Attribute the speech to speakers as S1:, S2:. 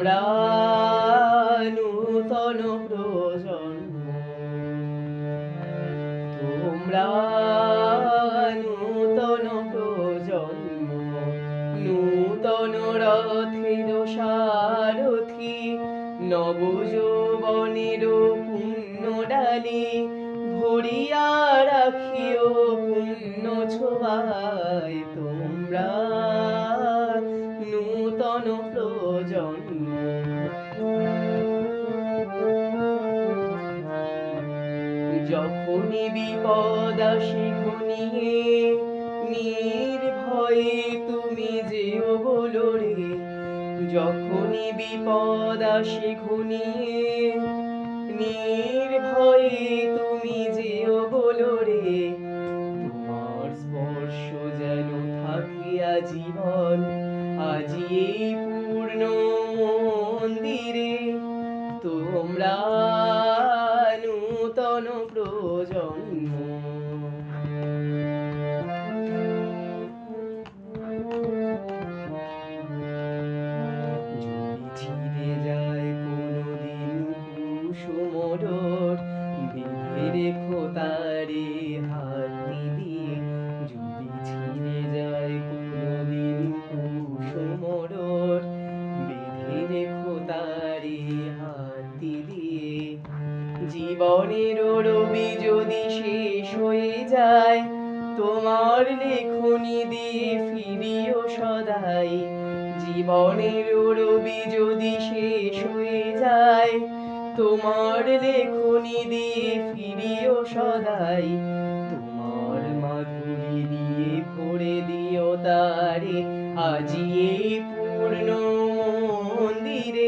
S1: তোমরা নূতন প্রজন্ম, তোমরা নূতন প্রজন্ম, নূতন রথের সারথি, নবযৌবনের পুণ্য ডালি ভরিয়া রাখিও পুণ্য ছোঁয়ায়। তোমরা নূতন প্রজন্ম। যখনই বিপদ আসে ঘনিয়ে, নির্ভয়ে তুমি যেও বলো রে। যখনই বিপদ আসে ঘনিয়ে, নির্ভয়ে তুমি যেও বলো রে। তোমার স্পর্শ যেন থাকে আজীবন, আজি এই পূর্ণ মন্দিরে। তোমরা নূতন প্রজন্ম। যদি ছিঁড়ে যায় কোনোদিন কুসুমডোর, বেঁধে রেখো তারে হাতটি দিয়ে। যদি ছিঁড়ে যায় কোনোদিন কুসুমডোর, বেঁধে রেখো তারে হাতটি দিয়ে। জীবনের রবি যদি শেষ হয়ে যায়, তোমার লেখনী দিয়ে ফিরিও সদাই। জীবনের রবি যদি শেষ হয়ে যায়, তোমার লেখনী দিয়ে ফিরিও সদাই। তোমার মাধুরী দিয়ে ভরে দিও তারে আজি এই পূর্ণ মন্দিরে।